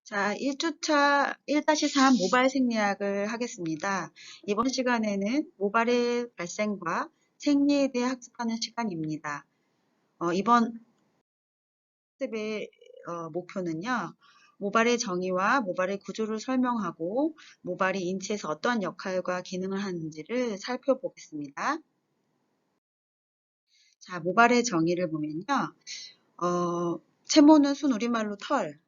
자, 1주차 1-3 모발 생리학을 하겠습니다. 이번 시간에는 모발의 발생과 생리에 대해 학습하는 시간입니다. 이번 학습의 목표는요, 모발의 정의와 모발의 구조를 설명하고 모발이 인체에서 어떠한 역할과 기능을 하는지를 살펴보겠습니다. 자, 모발의 정의를 보면요, 세모는 순 우리말로 털,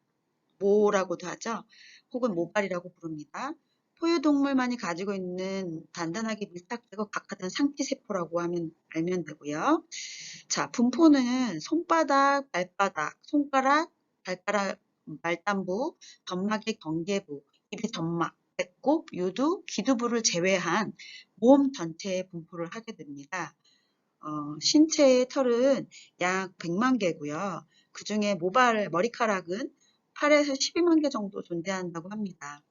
모라고도 하죠. 혹은 모발이라고 부릅니다. 포유동물만이 가지고 있는 단단하게 밀착되고 각각한 상피세포라고 하면 알면 되고요. 자, 분포는 손바닥, 발바닥, 손가락, 발가락, 말단부, 점막의 경계부, 입의 점막, 배꼽, 유두, 기두부를 제외한 몸 전체의 분포를 하게 됩니다. 신체의 털은 약 100만 개고요. 그 중에 모발, 머리카락은 8에서 12만 개 정도 존재한다고 합니다.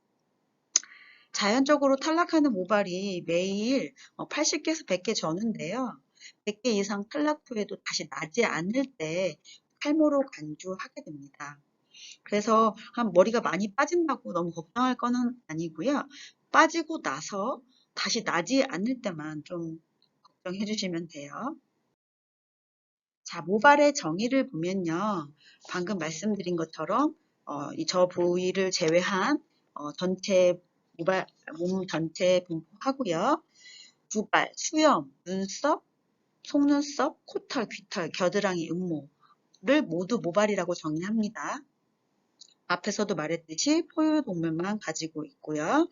자연적으로 탈락하는 모발이 매일 80개에서 100개 저는데요. 100개 이상 탈락 후에도 다시 나지 않을 때 탈모로 간주하게 됩니다. 그래서 머리가 많이 빠진다고 너무 걱정할 거는 아니고요. 빠지고 나서 다시 나지 않을 때만 좀 걱정해 주시면 돼요. 자, 모발의 정의를 보면요. 방금 말씀드린 것처럼 저 부위를 제외한 전체 모발, 몸 전체에 분포하고요. 두발, 수염, 눈썹, 속눈썹, 코털, 귀털, 겨드랑이, 음모를 모두 모발이라고 정의합니다. 앞에서도 말했듯이 포유동물만 가지고 있고요.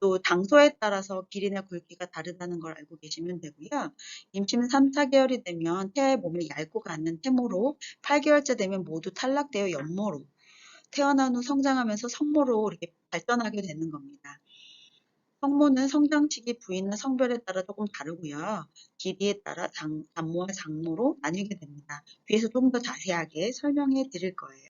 또 장소에 따라서 길이나 굵기가 다르다는 걸 알고 계시면 되고요. 임신 3, 4개월이 되면 태아의 몸에 얇고 가는 태모로, 8개월째 되면 모두 탈락되어 연모로, 태어난 후 성장하면서 성모로 이렇게 발전하게 되는 겁니다. 성모는 성장 시기 부위나 성별에 따라 조금 다르고요. 길이에 따라 단모와 장모로 나뉘게 됩니다. 뒤에서 좀 더 자세하게 설명해 드릴 거예요.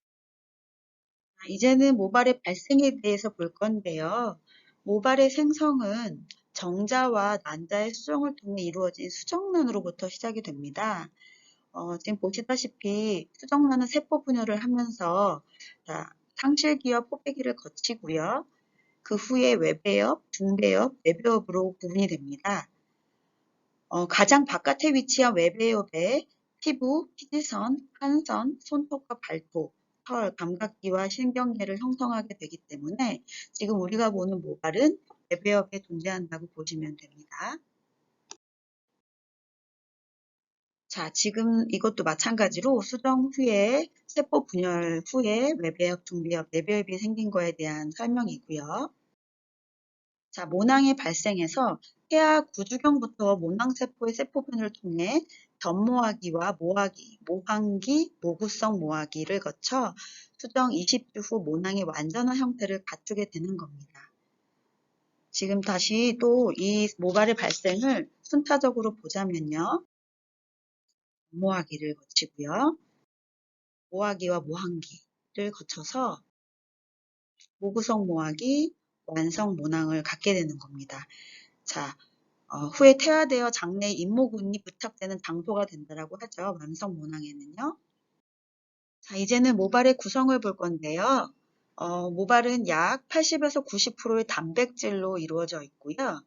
이제는 모발의 발생에 대해서 볼 건데요. 모발의 생성은 정자와 난자의 수정을 통해 이루어진 수정란으로부터 시작이 됩니다. 지금 보시다시피 수정란은 세포 분열을 하면서 상실기와 포배기를 거치고요. 그 후에 외배엽, 중배엽, 내배엽으로 구분이 됩니다. 가장 바깥에 위치한 외배엽에 피부, 피지선,汗선, 손톱과 발톱, 털, 감각기와 신경계를 형성하게 되기 때문에 지금 우리가 보는 모발은 외배엽에 존재한다고 보시면 됩니다. 자, 지금 이것도 마찬가지로 수정 후에 세포 분열 후에 외배엽, 중배엽, 내배엽이 생긴 거에 대한 설명이고요. 자, 모낭이 발생해서 태아 구주경부터 모낭세포의 세포분을 통해 전모아기와 모아기, 모항기, 모구성 모아기를 거쳐 수정 20주 후 모낭의 완전한 형태를 갖추게 되는 겁니다. 지금 다시 또 이 모발의 발생을 순차적으로 보자면요. 모아기를 거치고요. 모아기와 모항기를 거쳐서 모구성 모아기, 완성 모낭을 갖게 되는 겁니다. 자, 후에 태아되어 장내에 인모군이 부착되는 장소가 된다라고 하죠. 완성 모낭에는요. 자, 이제는 모발의 구성을 볼 건데요. 모발은 약 80에서 90%의 단백질로 이루어져 있고요.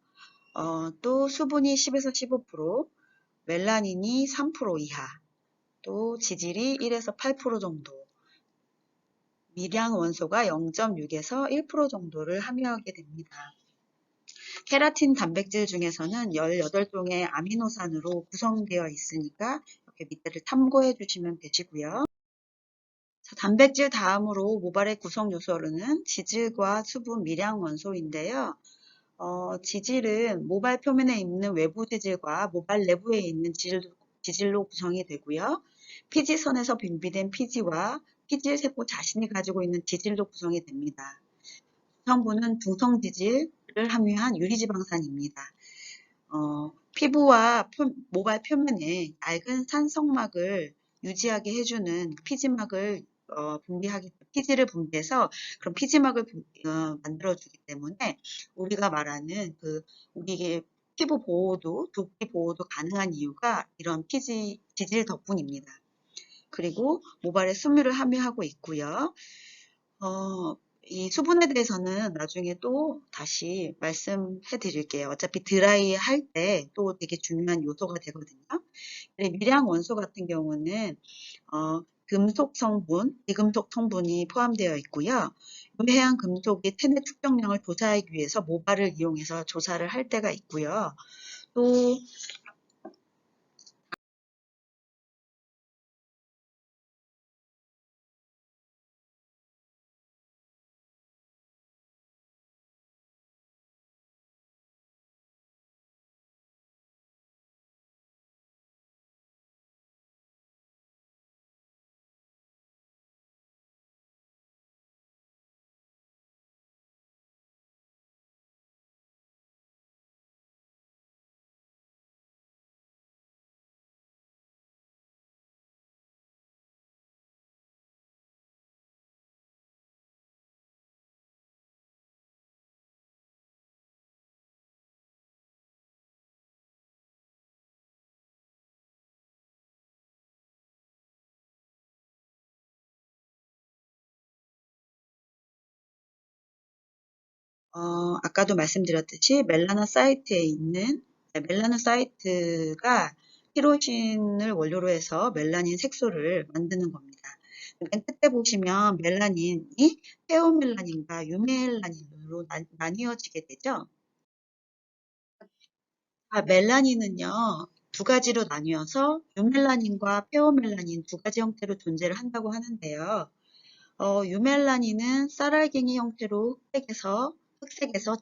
또 수분이 10에서 15%, 멜라닌이 3% 이하, 또 지질이 1에서 8% 정도, 미량 원소가 0.6에서 1% 정도를 함유하게 됩니다. 케라틴 단백질 중에서는 18종의 아미노산으로 구성되어 있으니까 이렇게 밑에를 참고해 주시면 되시고요. 자, 단백질 다음으로 모발의 구성 요소로는 지질과 수분, 미량 원소인데요. 지질은 모발 표면에 있는 외부 지질과 모발 내부에 있는 지질로 구성이 되고요. 피지선에서 분비된 피지와 피질 세포 자신이 가지고 있는 지질로 구성이 됩니다. 성분은 중성지질을 함유한 유리지방산입니다. 피부와 모발 표면에 얇은 산성막을 유지하게 해주는 피지막을 피지를 분비해서 그런 피지막을 만들어주기 때문에 우리가 말하는 우리의 피부 보호도, 두피 보호도 가능한 이유가 이런 지질 덕분입니다. 그리고 모발에 섬유를 함유하고 있고요. 이 수분에 대해서는 나중에 또 다시 말씀해 드릴게요. 어차피 드라이 할 때 또 되게 중요한 요소가 되거든요. 미량 원소 같은 경우는 금속 성분, 비금속 성분이 포함되어 있고요. 유해한 금속이 체내 축적량을 조사하기 위해서 모발을 이용해서 조사를 할 때가 있고요. 또 아까도 말씀드렸듯이 멜라노사이트에 있는 멜라노사이트가 티로신을 원료로 해서 멜라닌 색소를 만드는 겁니다. 맨 끝에 보시면 멜라닌이 페오멜라닌과 유멜라닌으로 나뉘어지게 되죠. 멜라닌은요, 두 가지로 나뉘어서 유멜라닌과 페오멜라닌 두 가지 형태로 존재를 한다고 하는데요. 유멜라닌은 쌀알갱이 형태로 흑색에서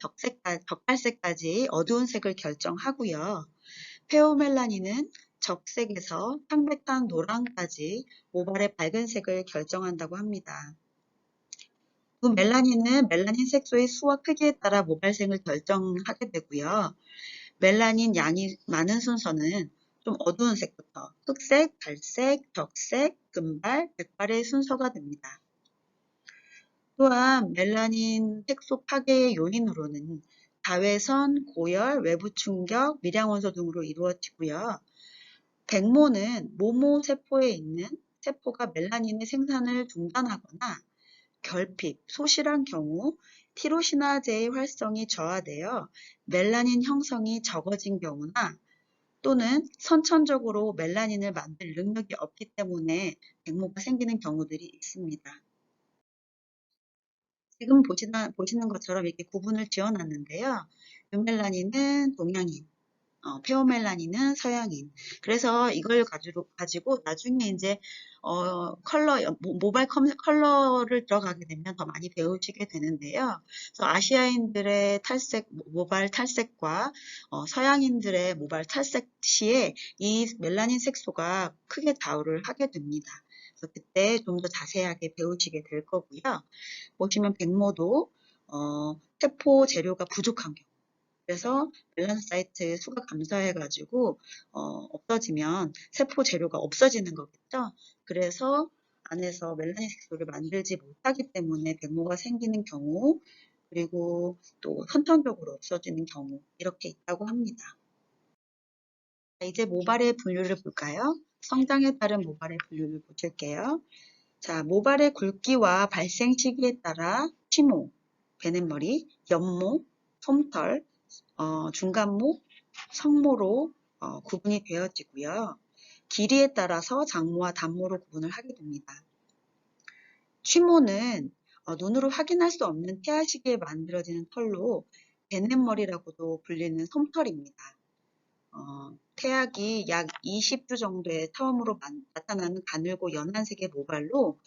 적갈색까지 어두운 색을 결정하고요. 페오멜라닌은 적색에서 창백한 노랑까지 모발의 밝은 색을 결정한다고 합니다. 그 멜라닌은 멜라닌 색소의 수와 크기에 따라 모발색을 결정하게 되고요. 멜라닌 양이 많은 순서는 좀 어두운 색부터 흑색, 갈색, 적색, 금발, 백발의 순서가 됩니다. 또한 멜라닌 색소 파괴의 요인으로는 자외선, 고열, 외부 충격, 미량원소 등으로 이루어지고요. 백모는 모모 세포에 있는 세포가 멜라닌의 생산을 중단하거나 결핍, 소실한 경우 티로시나제의 활성이 저하되어 멜라닌 형성이 적어진 경우나 또는 선천적으로 멜라닌을 만들 능력이 없기 때문에 백모가 생기는 경우들이 있습니다. 지금 보시는 것처럼 이렇게 구분을 지어 놨는데요. 유멜라닌은 동양인, 페오멜라닌은 서양인. 그래서 이걸 가지고 나중에 이제 모발 컬러를 들어가게 되면 더 많이 배우시게 되는데요. 그래서 아시아인들의 모발 탈색과 서양인들의 모발 탈색 시에 이 멜라닌 색소가 크게 좌우를 하게 됩니다. 그래서 그때 좀 더 자세하게 배우시게 될 거고요. 보시면 백모도 세포 재료가 부족한 경우, 그래서 멜라노사이트 수가 감소해가지고 없어지면 세포 재료가 없어지는 거겠죠. 그래서 안에서 멜라닌 색소를 만들지 못하기 때문에 백모가 생기는 경우, 그리고 또 선천적으로 없어지는 경우 이렇게 있다고 합니다. 이제 모발의 분류를 볼까요? 성장에 따른 모발의 분류를 보실게요. 자, 모발의 굵기와 발생 시기에 따라 치모, 베넷머리, 연모, 솜털, 중간모, 성모로 구분이 되어지고요. 길이에 따라서 장모와 단모로 구분을 하게 됩니다. 취모는 눈으로 확인할 수 없는 태아 시기에 만들어지는 털로 베넷머리라고도 불리는 솜털입니다. 태아기 약 20주 정도에 처음으로 나타나는 가늘고 연한색의 모발로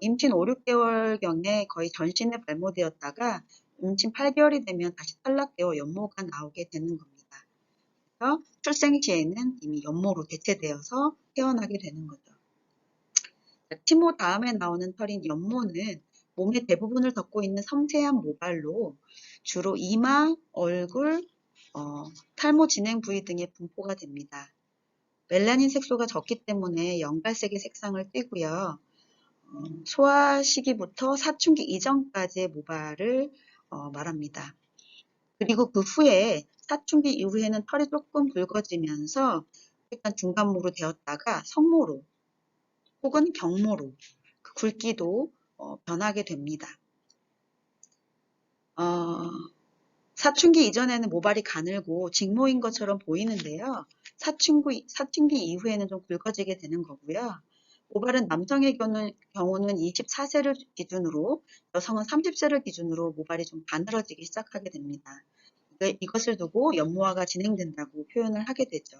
임신 5, 6개월경에 거의 전신에 발모되었다가 임신 8개월이 되면 다시 탈락되어 연모가 나오게 되는 겁니다. 그래서 출생 시에는 이미 연모로 대체되어서 태어나게 되는 거죠. 티모 다음에 나오는 털인 연모는 몸의 대부분을 덮고 있는 섬세한 모발로 주로 이마, 얼굴, 탈모 진행 부위 등에 분포가 됩니다. 멜라닌 색소가 적기 때문에 연갈색의 색상을 띠고요. 소아 시기부터 사춘기 이전까지의 모발을 말합니다. 그리고 그 후에 사춘기 이후에는 털이 조금 붉어지면서 약간 중간모로 되었다가 성모로 혹은 경모로 그 굵기도 변하게 됩니다. 어, 사춘기 이전에는 모발이 가늘고 직모인 것처럼 보이는데요. 사춘기 이후에는 좀 굵어지게 되는 거고요. 모발은 남성의 경우는 24세를 기준으로, 여성은 30세를 기준으로 모발이 좀 가늘어지기 시작하게 됩니다. 이것을 두고 연모화가 진행된다고 표현을 하게 되죠.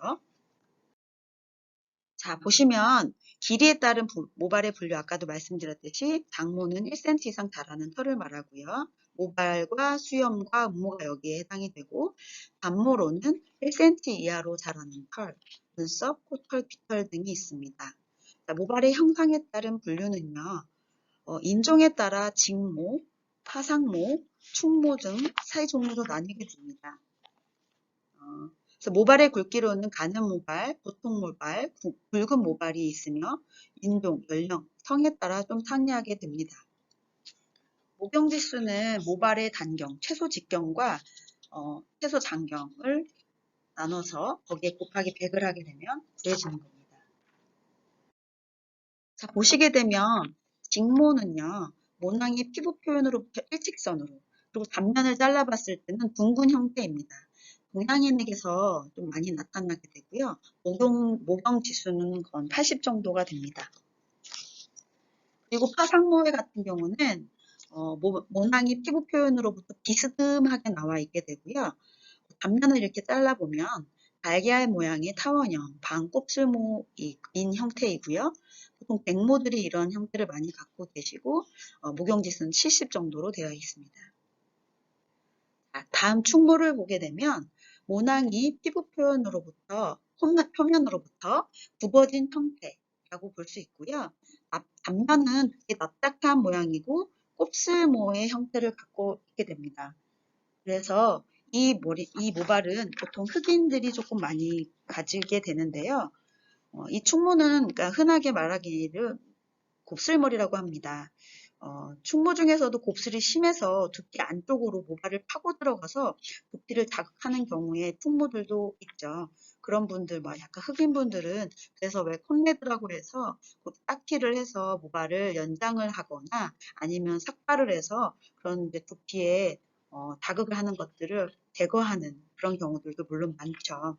자, 보시면 길이에 따른 모발의 분류 아까도 말씀드렸듯이 장모는 1cm 이상 자라는 털을 말하고요. 모발과 수염과 음모가 여기에 해당이 되고 단모로는 1cm 이하로 자라는 털, 눈썹, 코털, 귀털 등이 있습니다. 자, 모발의 형상에 따른 분류는요. 인종에 따라 직모, 파상모, 충모 등 사이 종류로 나뉘게 됩니다. 그래서 모발의 굵기로는 가는 모발, 보통 모발, 굵은 모발이 있으며 인종, 연령, 성에 따라 좀 상이하게 됩니다. 모경지수는 모발의 단경, 최소 직경과 최소 장경을 나눠서 거기에 곱하기 100을 하게 되면 구해지는 겁니다. 자, 보시게 되면 직모는요, 모낭이 피부 표현으로부터 일직선으로, 그리고 단면을 잘라봤을 때는 둥근 형태입니다. 동양인에게서 좀 많이 나타나게 되고요. 모경 지수는 거의 80 정도가 됩니다. 그리고 파상모회 같은 경우는 모낭이 피부 표현으로부터 비스듬하게 나와 있게 되고요. 단면을 이렇게 잘라보면 달걀 모양의 타원형, 반곱슬모인 형태이고요. 보통 백모들이 이런 형태를 많이 갖고 계시고 모경지수는 70 정도로 되어 있습니다. 다음 충모를 보게 되면 모낭이 피부 표면으로부터 굽어진 형태라고 볼 수 있고요. 앞면은 되게 납작한 모양이고 곱슬모의 형태를 갖고 있게 됩니다. 그래서 이 모발은 보통 흑인들이 조금 많이 가지게 되는데요. 이 충모는 그러니까 흔하게 말하기를 곱슬머리라고 합니다. 충모 중에서도 곱슬이 심해서 두피 안쪽으로 모발을 파고 들어가서 두피를 자극하는 경우에 충모들도 있죠. 그런 분들, 약간 흑인 분들은 그래서 왜 콘레드라고 해서 딱티를 해서 모발을 연장을 하거나 아니면 삭발을 해서 그런 이제 두피에 자극을 하는 것들을 제거하는 그런 경우들도 물론 많죠.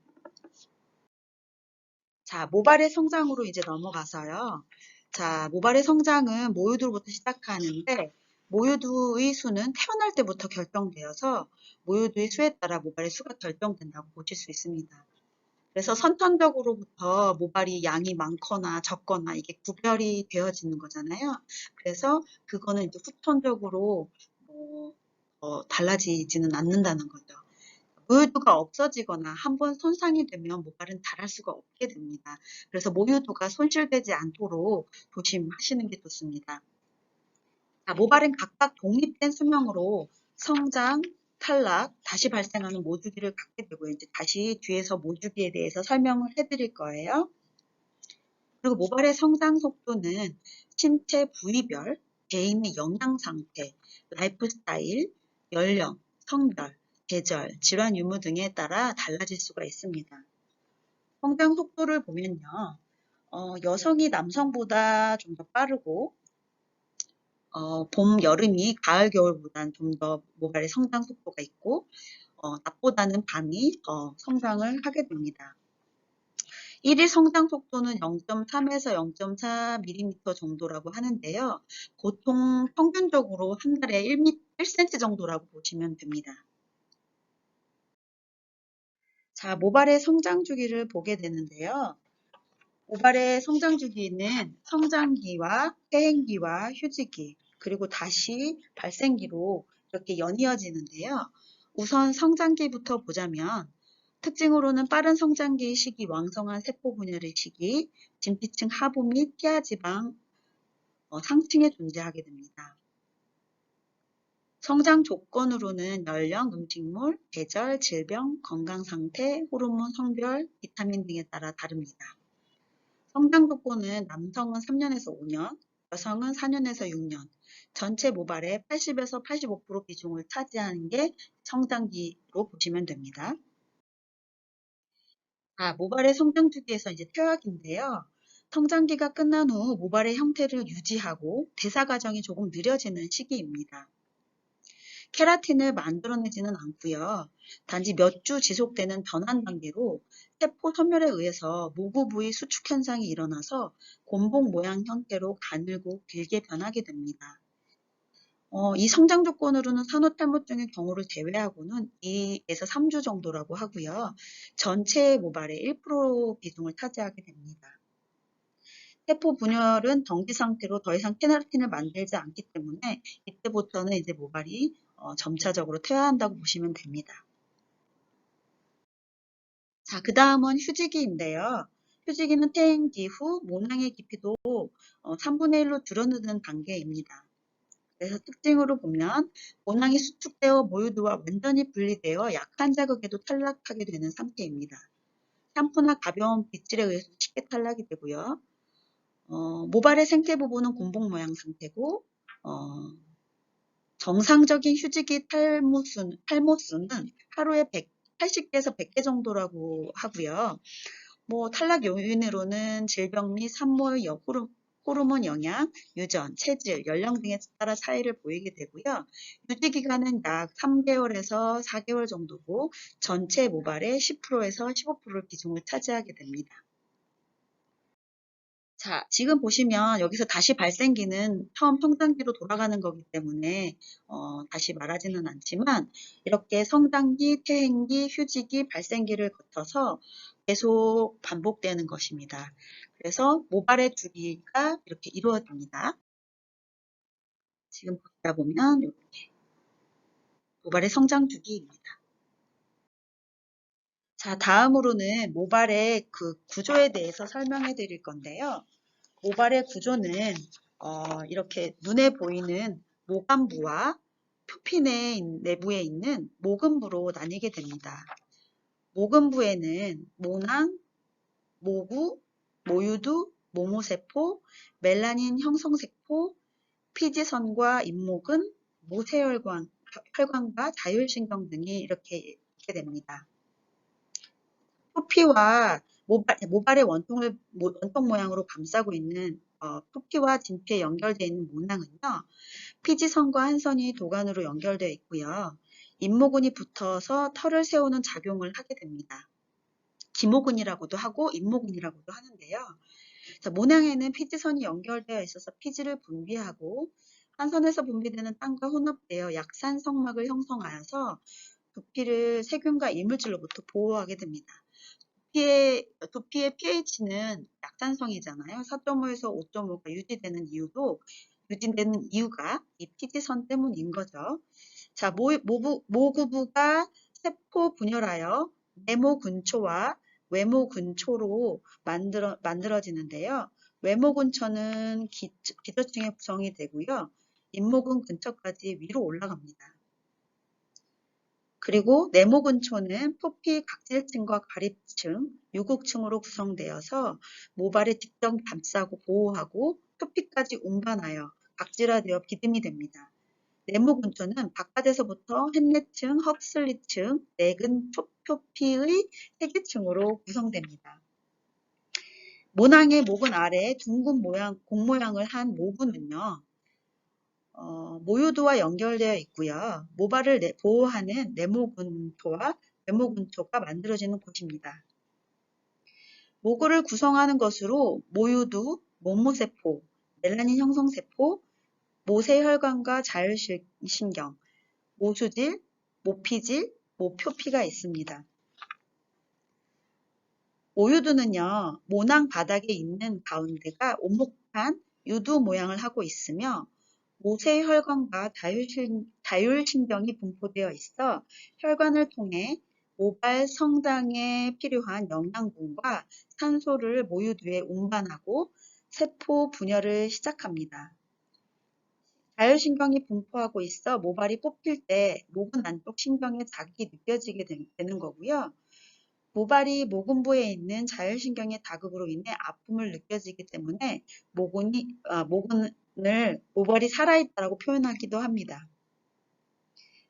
자, 모발의 성장으로 이제 넘어가서요. 자, 모발의 성장은 모유두로부터 시작하는데 모유두의 수는 태어날 때부터 결정되어서 모유두의 수에 따라 모발의 수가 결정된다고 보실 수 있습니다. 그래서 선천적으로부터 모발이 양이 많거나 적거나 이게 구별이 되어지는 거잖아요. 그래서 그거는 이제 후천적으로 달라지지는 않는다는 거죠. 모유두가 없어지거나 한번 손상이 되면 모발은 자랄 수가 없게 됩니다. 그래서 모유두가 손실되지 않도록 조심하시는 게 좋습니다. 자, 모발은 각각 독립된 수명으로 성장, 탈락, 다시 발생하는 모주기를 갖게 되고 이제 다시 뒤에서 모주기에 대해서 설명을 해드릴 거예요. 그리고 모발의 성장 속도는 신체 부위별, 개인의 영양 상태, 라이프 스타일, 연령, 성별, 계절, 질환 유무 등에 따라 달라질 수가 있습니다. 성장 속도를 보면요. 여성이 남성보다 좀 더 빠르고 봄, 여름이 가을, 겨울보다는 좀 더 모발의 성장 속도가 있고 낮보다는 밤이 더 성장을 하게 됩니다. 1일 성장 속도는 0.3에서 0.4mm 정도라고 하는데요. 보통 평균적으로 한 달에 1cm 정도라고 보시면 됩니다. 자, 모발의 성장 주기를 보게 되는데요. 모발의 성장 주기는 성장기와 퇴행기와 휴지기, 그리고 다시 발생기로 이렇게 연이어지는데요. 우선 성장기부터 보자면 특징으로는 빠른 성장기의 시기, 왕성한 세포 분열의 시기, 진피층 하부 및 피하지방 상층에 존재하게 됩니다. 성장 조건으로는 연령, 음식물, 계절, 질병, 건강 상태, 호르몬, 성별, 비타민 등에 따라 다릅니다. 성장 조건은 남성은 3년에서 5년, 여성은 4년에서 6년, 전체 모발의 80에서 85% 비중을 차지하는 게 성장기로 보시면 됩니다. 모발의 성장 주기에서 이제 퇴학인데요. 성장기가 끝난 후 모발의 형태를 유지하고 대사 과정이 조금 느려지는 시기입니다. 케라틴을 만들어내지는 않고요. 단지 몇 주 지속되는 변환 단계로 세포 섬멸에 의해서 모구 부위 수축 현상이 일어나서 곤봉 모양 형태로 가늘고 길게 변하게 됩니다. 이 성장 조건으로는 산후탈모증의 경우를 제외하고는 2에서 3주 정도라고 하고요. 전체 모발의 1% 비중을 차지하게 됩니다. 세포 분열은 정지 상태로 더 이상 케라틴을 만들지 않기 때문에 이때부터는 이제 모발이 점차적으로 퇴화한다고 보시면 됩니다. 자, 그 다음은 휴지기인데요. 휴지기는 퇴행기 후 모낭의 깊이도 3분의 1로 줄어드는 단계입니다. 그래서 특징으로 보면 모낭이 수축되어 모유두와 완전히 분리되어 약한 자극에도 탈락하게 되는 상태입니다. 샴푸나 가벼운 빗질에 의해서 쉽게 탈락이 되고요. 모발의 생태 부분은 곤봉 모양 상태고 정상적인 휴지기 탈모수는 하루에 80개에서 100개 정도라고 하고요. 탈락 요인으로는 질병 및 산모의 호르몬 영향, 유전, 체질, 연령 등에 따라 차이를 보이게 되고요. 유지 기간은 약 3개월에서 4개월 정도고 전체 모발의 10%에서 15%를 비중을 차지하게 됩니다. 자, 지금 보시면 여기서 다시 발생기는 처음 평단기로 돌아가는 거기 때문에 다시 말하지는 않지만 이렇게 성장기, 퇴행기, 휴지기, 발생기를 거쳐서 계속 반복되는 것입니다. 그래서 모발의 주기가 이렇게 이루어집니다. 지금 보다 보면 이렇게 모발의 성장 주기입니다. 자, 다음으로는 모발의 그 구조에 대해서 설명해 드릴 건데요. 모발의 구조는 이렇게 눈에 보이는 모관부와 표피 내부에 있는 모근부로 나뉘게 됩니다. 모근부에는 모낭, 모구, 모유두, 모모세포, 멜라닌 형성세포, 피지선과 잇목은, 모세혈관과 자율신경 등이 이렇게 있게 됩니다. 표피와 모발의 원통 모양으로 감싸고 있는 표피와 진피에 연결되어 있는 모낭은요. 피지선과 한선이 도관으로 연결되어 있고요. 잇모근이 붙어서 털을 세우는 작용을 하게 됩니다. 기모근이라고도 하고 잇모근이라고도 하는데요. 자, 모낭에는 피지선이 연결되어 있어서 피지를 분비하고 한선에서 분비되는 땀과 혼합되어 약산성막을 형성하여서 두피를 세균과 이물질로부터 보호하게 됩니다. 두피의 pH는 약산성이잖아요. 4.5에서 5.5가 유지되는 이유가 이 피지선 때문인 거죠. 자, 모구부가 세포 분열하여 네모근초와 외모근초로 만들어지는데요. 외모근초는 기저층에 구성이 되고요. 잇모근 근처까지 위로 올라갑니다. 그리고 네모근초는 표피 각질층과 가립층, 유국층으로 구성되어서 모발을 직접 감싸고 보호하고 표피까지 운반하여 각질화되어 비듬이 됩니다. 네모근초는 바깥에서부터 햇내층, 헉슬리층, 내근 표피의 세개층으로 구성됩니다. 모낭의 모근 아래 둥근 공 모양을 한 모근은요. 모유두와 연결되어 있고요. 모발을 보호하는 네모근초와 외모근초가 만들어지는 곳입니다. 모근을 구성하는 것으로 모유두, 모모세포, 멜라닌 형성세포, 모세혈관과 자율신경, 모수질, 모피질, 모표피가 있습니다. 모유두는요, 모낭 바닥에 있는 가운데가 오목한 유두 모양을 하고 있으며 모세혈관과 자율신경이 분포되어 있어 혈관을 통해 모발 성장에 필요한 영양분과 산소를 모유두에 운반하고 세포 분열을 시작합니다. 자율신경이 분포하고 있어 모발이 뽑힐 때 모근 안쪽 신경의 자극이 느껴지게 되는 거고요. 모발이 모근부에 있는 자율신경의 자극으로 인해 아픔을 느껴지기 때문에 모근을 모발이 살아있다고 표현하기도 합니다.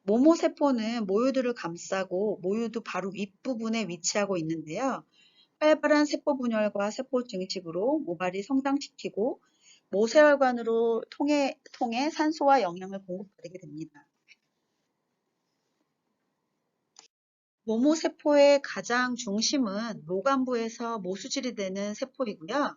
모모세포는 모유두를 감싸고 모유두 바로 윗부분에 위치하고 있는데요. 활발한 세포 분열과 세포 증식으로 모발이 성장시키고 모세혈관으로 통해 산소와 영양을 공급받게 됩니다. 모모세포의 가장 중심은 모관부에서 모수질이 되는 세포이고요.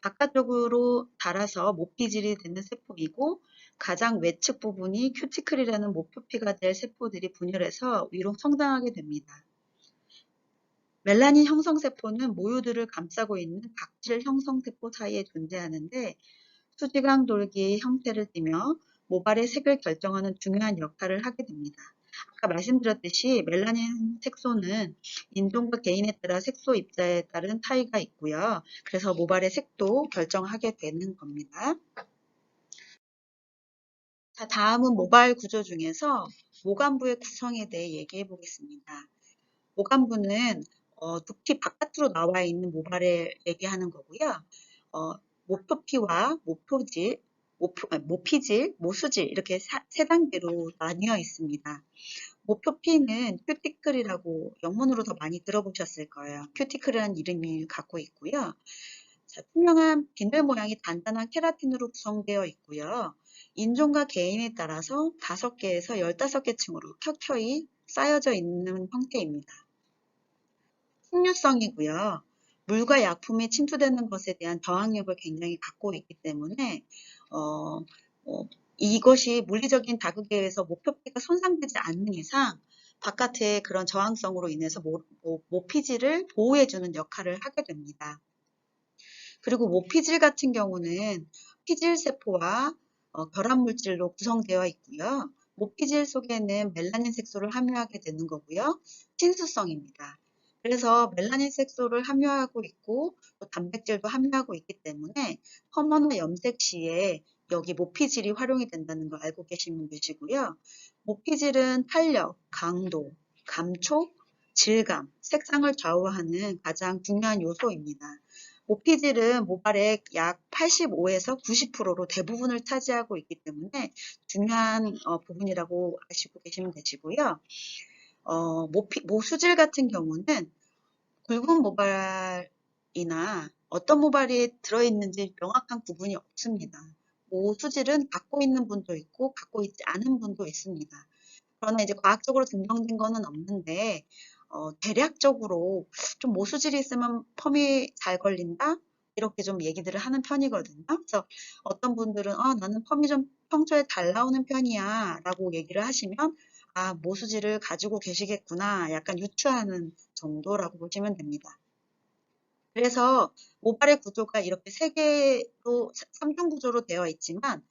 바깥쪽으로 달아서 모피질이 되는 세포이고 가장 외측 부분이 큐티클이라는 모표피가 될 세포들이 분열해서 위로 성장하게 됩니다. 멜라닌 형성세포는 모유들을 감싸고 있는 각질 형성세포 사이에 존재하는데 수지강 돌기의 형태를 띠며 모발의 색을 결정하는 중요한 역할을 하게 됩니다. 아까 말씀드렸듯이 멜라닌 색소는 인종과 개인에 따라 색소 입자에 따른 차이가 있고요. 그래서 모발의 색도 결정하게 되는 겁니다. 자, 다음은 모발 구조 중에서 모관부의 구성에 대해 얘기해 보겠습니다. 모관부는 두피 바깥으로 나와 있는 모발을 얘기하는 거고요. 어, 모표피와 모표질, 모피질, 모수질 이렇게 세 단계로 나뉘어 있습니다. 모표피는 큐티클이라고 영문으로 더 많이 들어보셨을 거예요. 큐티클이라는 이름을 갖고 있고요. 자, 투명한 비늘 모양이 단단한 케라틴으로 구성되어 있고요. 인종과 개인에 따라서 5개에서 15개층으로 켜켜이 쌓여져 있는 형태입니다. 식류성이고요. 물과 약품이 침투되는 것에 대한 저항력을 굉장히 갖고 있기 때문에 어, 이것이 물리적인 자극에 의해서 모표피가 손상되지 않는 이상 바깥의 그런 저항성으로 인해서 모피질을 보호해주는 역할을 하게 됩니다. 그리고 모피질 같은 경우는 피질세포와 결합물질로 구성되어 있고요. 모피질 속에는 멜라닌 색소를 함유하게 되는 거고요. 친수성입니다. 그래서 멜라닌 색소를 함유하고 있고 또 단백질도 함유하고 있기 때문에 험허나 염색 시에 여기 모피질이 활용이 된다는 걸 알고 계시면 되시고요. 모피질은 탄력, 강도, 감촉, 질감, 색상을 좌우하는 가장 중요한 요소입니다. 모피질은 모발의 약 85에서 90%로 대부분을 차지하고 있기 때문에 중요한 부분이라고 아시고 계시면 되시고요. 모수질 같은 경우는 굵은 모발이나 어떤 모발이 들어있는지 명확한 구분이 없습니다. 모수질은 갖고 있는 분도 있고 갖고 있지 않은 분도 있습니다. 그러나 이제 과학적으로 증명된 거는 없는데 대략적으로 좀 모수질이 있으면 펌이 잘 걸린다? 이렇게 좀 얘기들을 하는 편이거든요. 그래서 어떤 분들은 나는 펌이 좀 평소에 잘 나오는 편이야 라고 얘기를 하시면 모수질을 가지고 계시겠구나 약간 유추하는 정도라고 보시면 됩니다. 그래서 모발의 구조가 이렇게 세 개로, 삼중 구조로 되어 있지만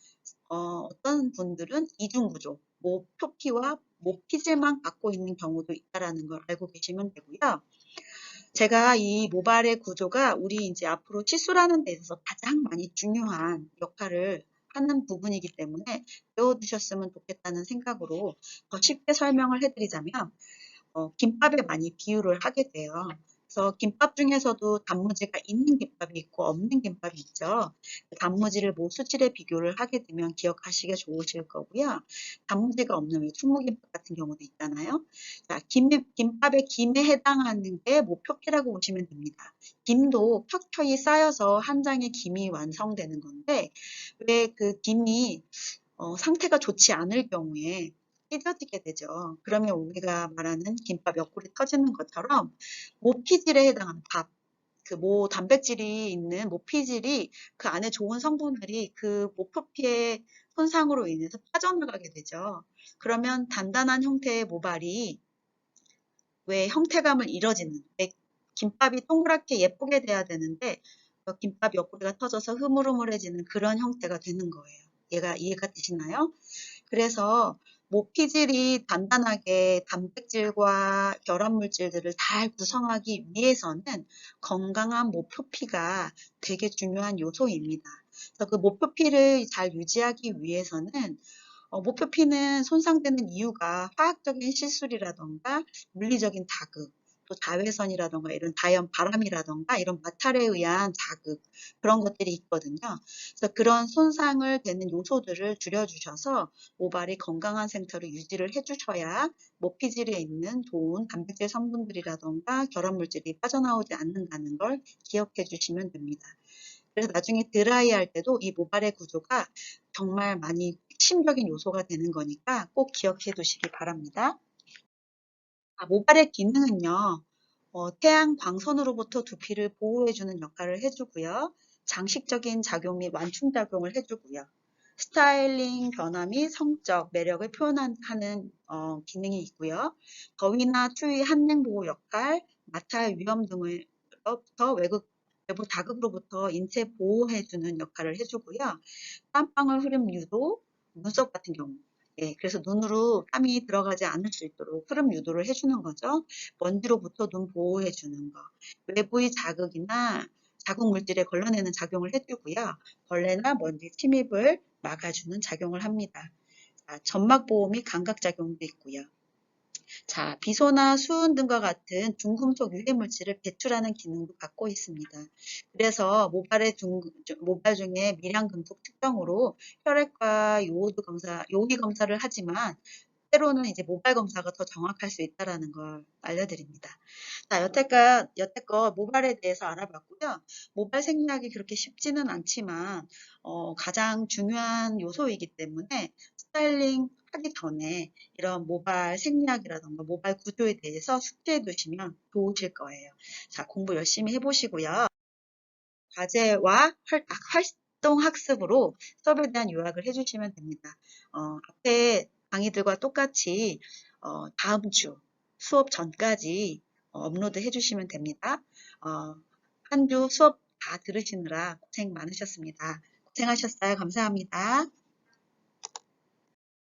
어떤 분들은 이중 구조, 모표피와 모피질만 갖고 있는 경우도 있다라는 걸 알고 계시면 되고요. 제가 이 모발의 구조가 우리 이제 앞으로 치수라는 데 있어서 가장 많이 중요한 역할을 하는 부분이기 때문에 배워두셨으면 좋겠다는 생각으로 더 쉽게 설명을 해드리자면 김밥에 많이 비유를 하게 돼요. 그래서 김밥 중에서도 단무지가 있는 김밥이 있고 없는 김밥이 있죠. 단무지를 모수질에 비교를 하게 되면 기억하시기 좋으실 거고요. 단무지가 없는 왜 충무김밥 같은 경우도 있잖아요. 자, 김밥의 김에 해당하는 게 모표피라고 보시면 됩니다. 김도 켜켜이 쌓여서 한 장의 김이 완성되는 건데 왜 그 김이 상태가 좋지 않을 경우에 찢어지게 되죠. 그러면 우리가 말하는 김밥 옆구리 터지는 것처럼 모피질에 해당하는 밥, 그 모 단백질이 있는 모피질이 그 안에 좋은 성분들이 그 모표피의 손상으로 인해서 빠져나가게 되죠. 그러면 단단한 형태의 모발이 왜 형태감을 잃어지는, 왜 김밥이 동그랗게 예쁘게 돼야 되는데 김밥 옆구리가 터져서 흐물흐물해지는 그런 형태가 되는 거예요. 얘가 이해가 되시나요? 그래서 모피질이 단단하게 단백질과 결합물질들을 잘 구성하기 위해서는 건강한 모표피가 되게 중요한 요소입니다. 그래서 그 모표피를 잘 유지하기 위해서는 모표피는 손상되는 이유가 화학적인 실술이라던가 물리적인 자극, 또 자외선이라던가 이런 자연 바람이라던가 이런 마찰에 의한 자극 그런 것들이 있거든요. 그래서 그런 손상을 되는 요소들을 줄여주셔서 모발이 건강한 상태로 유지를 해주셔야 모피질에 있는 좋은 단백질 성분들이라던가 결합물질이 빠져나오지 않는다는 걸 기억해 주시면 됩니다. 그래서 나중에 드라이 할 때도 이 모발의 구조가 정말 많이 핵심적인 요소가 되는 거니까 꼭 기억해 두시기 바랍니다. 모발의 기능은요, 태양 광선으로부터 두피를 보호해주는 역할을 해주고요. 장식적인 작용 및 완충작용을 해주고요. 스타일링 변화 및 성적 매력을 표현하는 기능이 있고요. 더위나 추위, 한랭 보호 역할, 마찰 위험 등으로부터 외부 자극으로부터 인체 보호해주는 역할을 해주고요. 땀방울 흐름 유도, 눈썹 같은 경우. 예, 그래서 눈으로 땀이 들어가지 않을 수 있도록 흐름 유도를 해주는 거죠. 먼지로부터 눈 보호해주는 거. 외부의 자극이나 자극 물질에 걸러내는 작용을 해주고요. 벌레나 먼지 침입을 막아주는 작용을 합니다. 점막 보호 및 감각 작용도 있고요. 비소나 수은 등과 같은 중금속 유해 물질을 배출하는 기능도 갖고 있습니다. 그래서 모발 중에 미량 금속 특성으로 혈액과 요기 검사를 하지만 때로는 이제 모발 검사가 더 정확할 수 있다라는 걸 알려드립니다. 여태껏 모발에 대해서 알아봤고요. 모발 생리학이 그렇게 쉽지는 않지만 가장 중요한 요소이기 때문에 스타일링 하기 전에 이런 모발 생리학이라던가 모발 구조에 대해서 숙지해 두시면 좋으실 거예요. 공부 열심히 해보시고요. 과제와 활동 학습으로 수업에 대한 요약을 해주시면 됩니다. 앞에 강의들과 똑같이 다음 주 수업 전까지 업로드 해주시면 됩니다. 한 주 수업 다 들으시느라 고생 많으셨습니다. 고생하셨어요. 감사합니다.